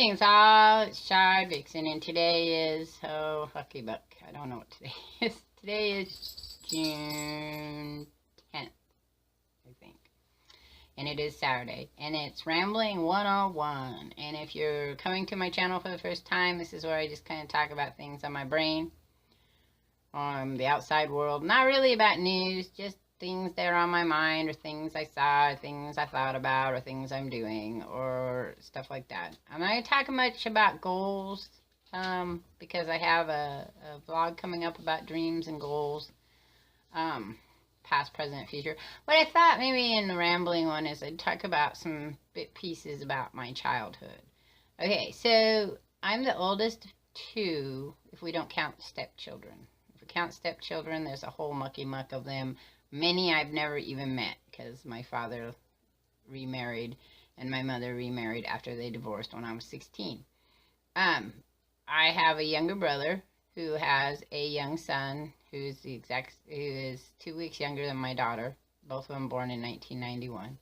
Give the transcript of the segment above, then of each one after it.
Greetings, all. It's Shy Vixen, and today is, lucky buck. I don't know what today is. Today is June 10th, I think. And it is Saturday. And it's Rambling 101. And if you're coming to my channel for the first time, this is where I just kind of talk about things on my brain, the outside world. Not really about news, just things that are on my mind, or things I saw, or things I thought about, or things I'm doing, or stuff like that. I'm not going to talk much about goals, because I have a vlog coming up about dreams and goals, past, present, future. What I thought maybe in the rambling one is I'd talk about some bit pieces about my childhood. Okay, so I'm the oldest of two, if we don't count stepchildren. If we count stepchildren, there's a whole mucky muck of them. Many I've never even met, because my father remarried and my mother remarried after they divorced when I was 16. I have a younger brother who has a young son who is 2 weeks younger than my daughter, both of them born in 1991.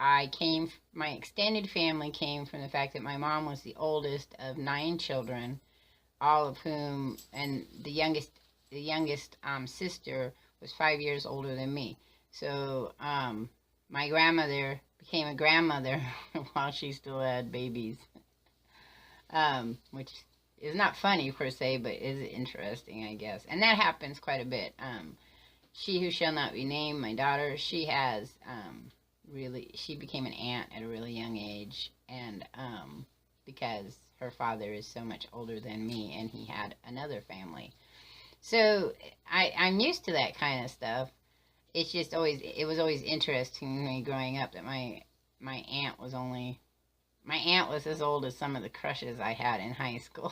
My extended family came from the fact that my mom was the oldest of 9 children, all of whom, and the youngest sister was 5 years older than me. So my grandmother became a grandmother while she still had babies, which is not funny per se, but is interesting, I guess. And that happens quite a bit. She who shall not be named, my daughter, she has she became an aunt at a really young age, and because her father is so much older than me, and he had another family. So I'm used to that kind of stuff. It's just it was always interesting to me growing up that my aunt was as old as some of the crushes I had in high school.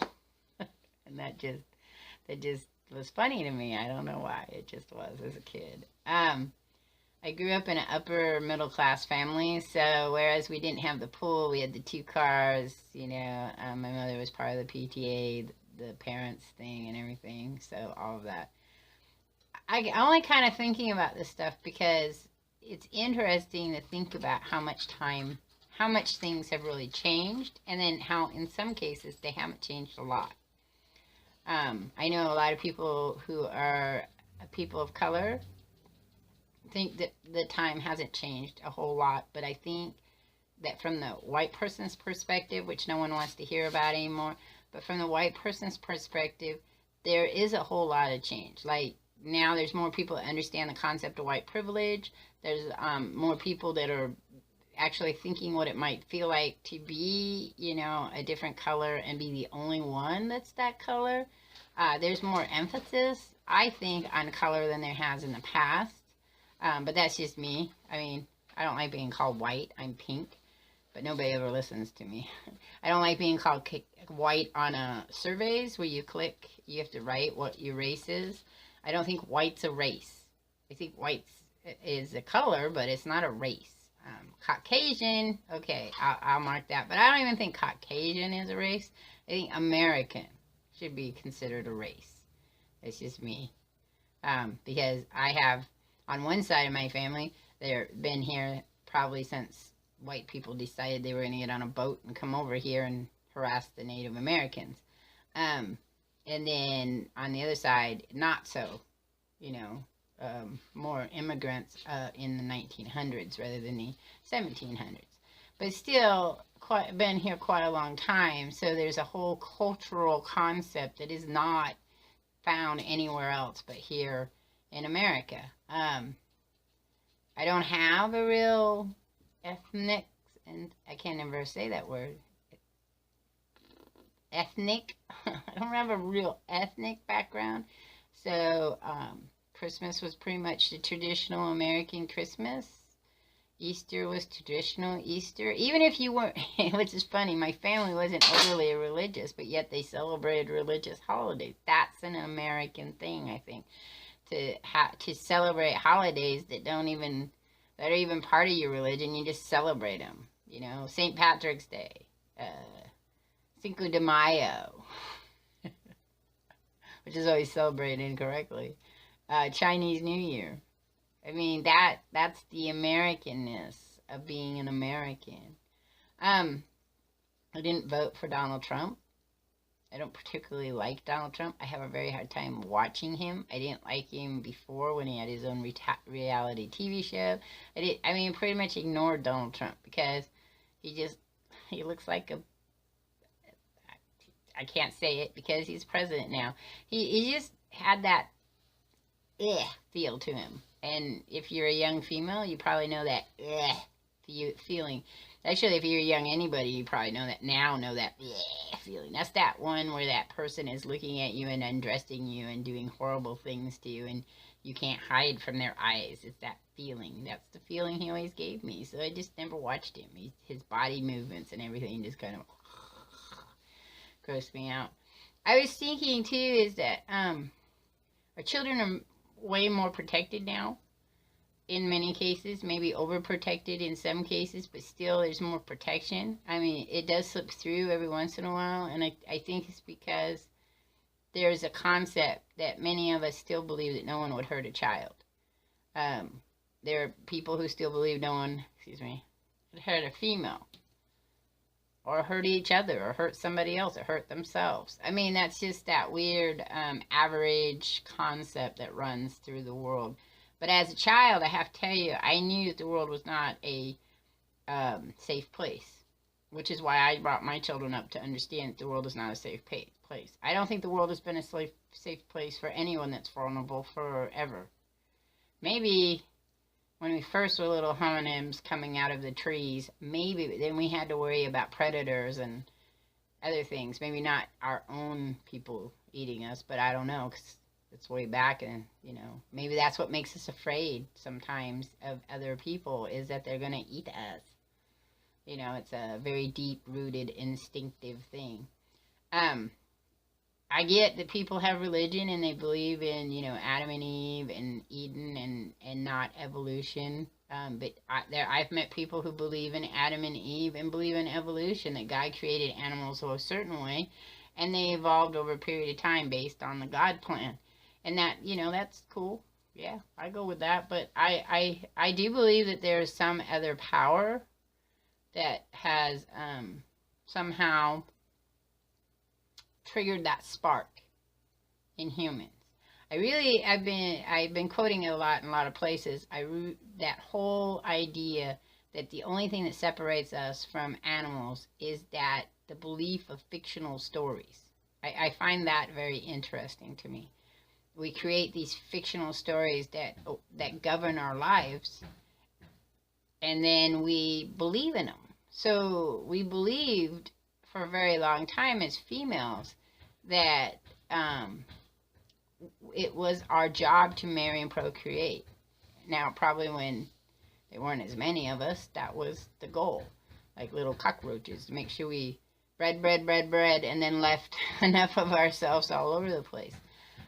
And that just was funny to me. I don't know why. It just was as a kid. I grew up in an upper middle class family, so whereas we didn't have the pool, we had the 2 cars, my mother was part of the PTA, the parents thing and everything, so all of that. I only kind of thinking about this stuff because it's interesting to think about how much things have really changed, and then how in some cases they haven't changed a lot. I know a lot of people who are people of color think that the time hasn't changed a whole lot, but I think that from the white person's perspective, which no one wants to hear about anymore, but from the white person's perspective, there is a whole lot of change. Like, now there's more people that understand the concept of white privilege. There's more people that are actually thinking what it might feel like to be, a different color and be the only one that's that color. There's more emphasis, I think, on color than there has in the past. But that's just me. I mean, I don't like being called white. I'm pink. But nobody ever listens to me. I don't like being called white on surveys where you have to write what your race is. I don't think white's a race. I think white is a color, but it's not a race. Caucasian, okay, I'll mark that. But I don't even think Caucasian is a race. I think American should be considered a race. It's just me. Because I have, on one side of my family, they've been here probably since white people decided they were going to get on a boat and come over here and harass the Native Americans. And then on the other side, not so, more immigrants in the 1900s rather than the 1700s. But still, been here quite a long time, so there's a whole cultural concept that is not found anywhere else but here in America. I don't have a real ethnic, and I can't never say that word, ethnic. I don't have a real ethnic background. So Christmas was pretty much the traditional American Christmas. Easter was traditional Easter. Even if you weren't, which is funny, my family wasn't overly religious, but yet they celebrated religious holidays. That's an American thing, I think, to celebrate holidays that are even part of your religion. You just celebrate them. St. Patrick's Day, Cinco de Mayo, which is always celebrated incorrectly, Chinese New Year. I mean, that's the Americanness of being an American. I didn't vote for Donald Trump. I don't particularly like Donald Trump. I have a very hard time watching him. I didn't like him before when he had his own reality TV show. I mean, pretty much ignored Donald Trump because he looks like a, I can't say it because he's president now. He just had that feel to him. And if you're a young female, you probably know that feeling. Actually, if you're young anybody, you probably know that feeling. That's that one where that person is looking at you and undressing you and doing horrible things to you, and you can't hide from their eyes. It's that feeling. That's the feeling he always gave me. So I just never watched him. His body movements and everything just kind of grossed me out. I was thinking too is that our children are way more protected now. In many cases, maybe overprotected in some cases, but still there's more protection. I mean, it does slip through every once in a while, and I think it's because there's a concept that many of us still believe that no one would hurt a child. There are people who still believe no one, would hurt a female, or hurt each other, or hurt somebody else, or hurt themselves. I mean, that's just that weird average concept that runs through the world. But as a child, I have to tell you, I knew that the world was not a safe place, which is why I brought my children up to understand that the world is not a safe place. I don't think the world has been a safe place for anyone that's vulnerable forever. Maybe when we first were little hominids coming out of the trees, maybe, but then we had to worry about predators and other things. Maybe not our own people eating us, but I don't know, 'cause it's way back, and maybe that's what makes us afraid sometimes of other people, is that they're going to eat us. It's a very deep-rooted instinctive thing. I get that people have religion and they believe in Adam and Eve and Eden and not evolution, but I've met people who believe in Adam and Eve and believe in evolution, that God created animals a certain way and they evolved over a period of time based on the God plan. And that, that's cool. Yeah, I go with that. But I do believe that there's some other power that has somehow triggered that spark in humans. I've been quoting it a lot in a lot of places. That whole idea that the only thing that separates us from animals is that the belief of fictional stories. I find that very interesting to me. We create these fictional stories that govern our lives, and then we believe in them. So we believed for a very long time as females that it was our job to marry and procreate. Now, probably when there weren't as many of us, that was the goal, like little cockroaches, to make sure we bred, and then left enough of ourselves all over the place.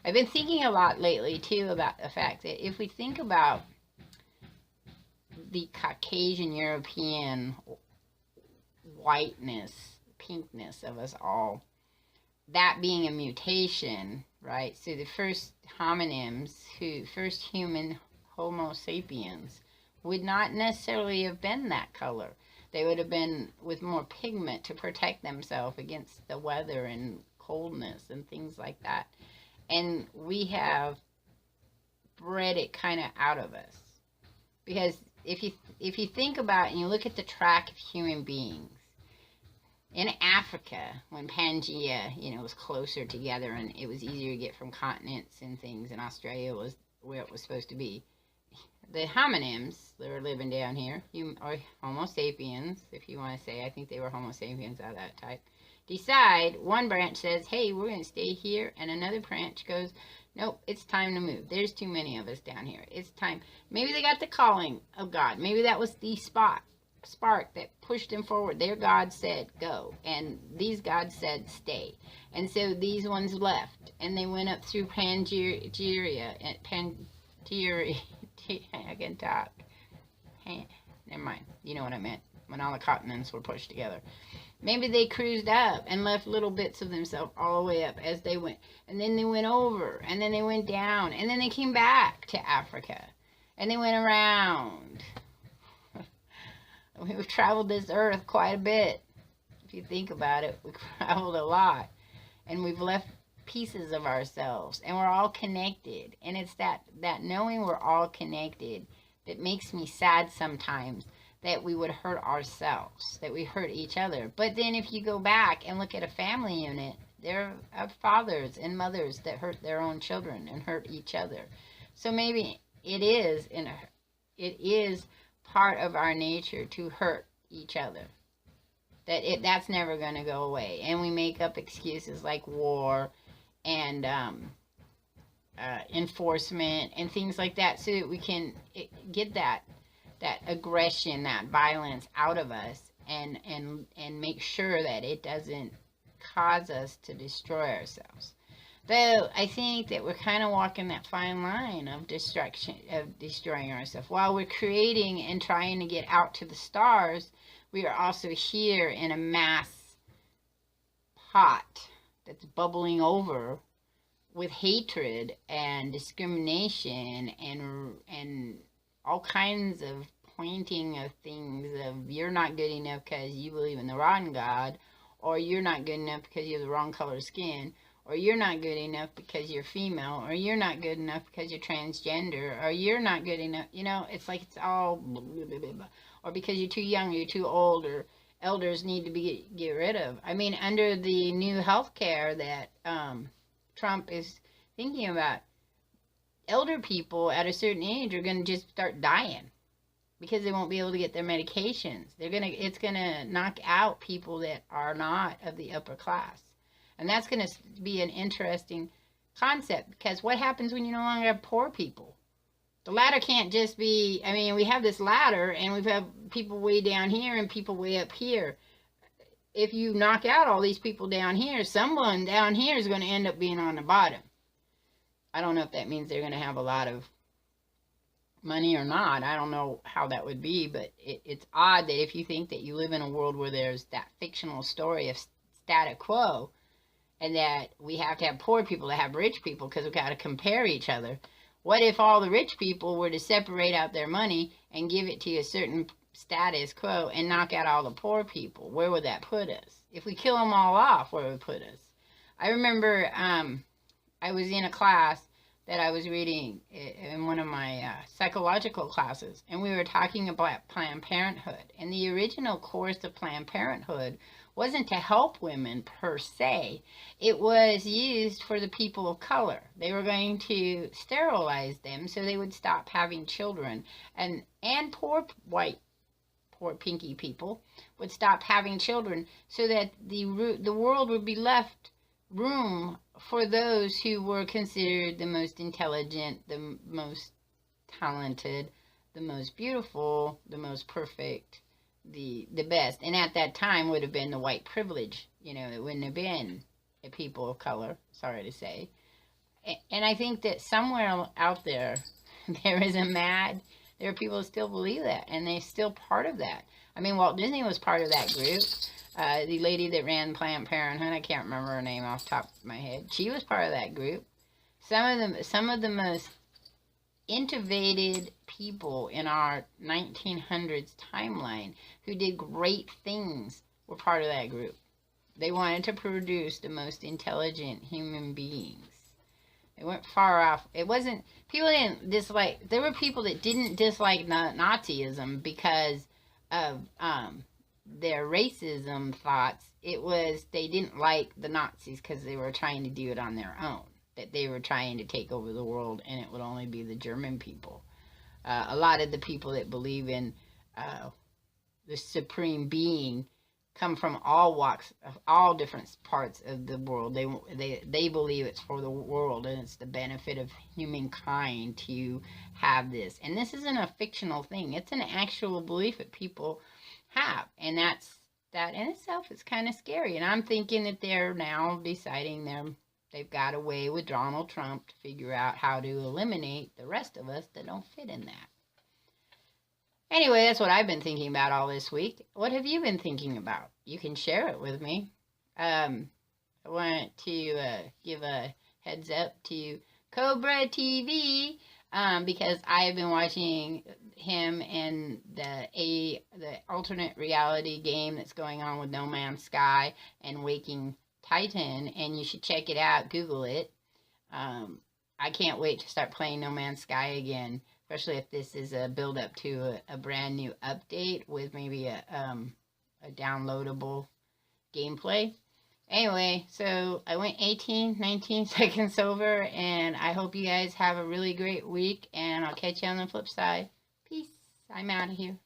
I've been thinking a lot lately, too, about the fact that if we think about the Caucasian European whiteness, pinkness of us all, that being a mutation, right? So the first first human Homo sapiens would not necessarily have been that color. They would have been with more pigment to protect themselves against the weather and coldness and things like that. And we have bred it kind of out of us. Because if you think about it and you look at the track of human beings, in Africa, when Pangea, was closer together and it was easier to get from continents and things, and Australia was where it was supposed to be, the hominids that were living down here, or Homo sapiens, if you want to say, I think they were Homo sapiens out of that type, decide, one branch says, hey, we're going to stay here, and another branch goes, nope, it's time to move. There's too many of us down here. It's time. Maybe they got the calling of God. Maybe that was the spark that pushed them forward. Their God said, go, and these gods said, stay. And so these ones left, and they went up through Pangeria, I can talk. Never mind. You know what I meant. When all the continents were pushed together. Maybe they cruised up and left little bits of themselves all the way up as they went. And then they went over. And then they went down. And then they came back to Africa. And they went around. We've traveled this earth quite a bit. If you think about it, we traveled a lot, and we've left pieces of ourselves, and we're all connected. And it's that knowing we're all connected that makes me sad sometimes, that we would hurt ourselves, that we hurt each other. But then if you go back and look at a family unit, there are fathers and mothers that hurt their own children and hurt each other. So maybe it is part of our nature to hurt each other. That's never going to go away. And we make up excuses like war and enforcement and things like that, so that we can get that aggression, that violence out of us, and make sure that it doesn't cause us to destroy ourselves. Though I think that we're kind of walking that fine line of destruction, of destroying ourselves. While we're creating and trying to get out to the stars, we are also here in a mass pot that's bubbling over with hatred and discrimination and all kinds of pointing of things of, you're not good enough because you believe in the wrong God, or you're not good enough because you have the wrong color of skin, or you're not good enough because you're female, or you're not good enough because you're transgender, or you're not good enough, it's like it's all blah, blah, blah, blah. Or because you're too young, you're too old, or elders need to be get rid of. I mean, under the new health care that Trump is thinking about, elder people at a certain age are going to just start dying because they won't be able to get their medications. It's going to knock out people that are not of the upper class. And that's going to be an interesting concept, because what happens when you no longer have poor people? The ladder can't just be, I mean, we have this ladder and we've had people way down here and people way up here. If you knock out all these people down here, someone down here is going to end up being on the bottom. I don't know if that means they're going to have a lot of money or not. I don't know how that would be, but it's odd that if you think that you live in a world where there's that fictional story of status quo, and that we have to have poor people to have rich people because we've got to compare each other. What if all the rich people were to separate out their money and give it to a certain status quo and knock out all the poor people? Where would that put us? If we kill them all off, where would it put us? I remember I was in a class that I was reading in one of my psychological classes, and we were talking about Planned Parenthood. And the original course of Planned Parenthood wasn't to help women per se. It was used for the people of color. They were going to sterilize them so they would stop having children. And poor pinky people would stop having children, so that the world would be left room for those who were considered the most intelligent, the most talented, the most beautiful, the most perfect, the best. And at that time would have been the white privilege. It wouldn't have been a people of color, sorry to say. And I think that somewhere out there, there are people who still believe that, and they're still part of that. I mean, Walt Disney was part of that group. The lady that ran Planned Parenthood, I can't remember her name off the top of my head. She was part of that group. Some of the most innovated people in our 1900s timeline who did great things were part of that group. They wanted to produce the most intelligent human beings. They weren't far off. People didn't dislike, there were people that didn't dislike Nazism because of their racism thoughts. It was, they didn't like the Nazis because they were trying to do it on their own. That they were trying to take over the world, and it would only be the German people. A lot of the people that believe in the supreme being come from all walks, all different parts of the world. They believe it's for the world, and it's the benefit of humankind to have this. And this isn't a fictional thing. It's an actual belief that people have, and that in itself is kind of scary. And I'm thinking that they're now deciding they've got a way with Donald Trump to figure out how to eliminate the rest of us that don't fit in that. Anyway, that's what I've been thinking about all this week. What have you been thinking about? You can share it with me. I want to give a heads up to Cobra TV. because I have been watching him in the alternate reality game that's going on with No Man's Sky and Waking Titan, and you should check it out. Google it. I can't wait to start playing No Man's Sky again, especially if this is a build up to a brand new update with maybe a downloadable gameplay. Anyway, so I went 18, 19 seconds over, and I hope you guys have a really great week, and I'll catch you on the flip side. Peace. I'm out of here.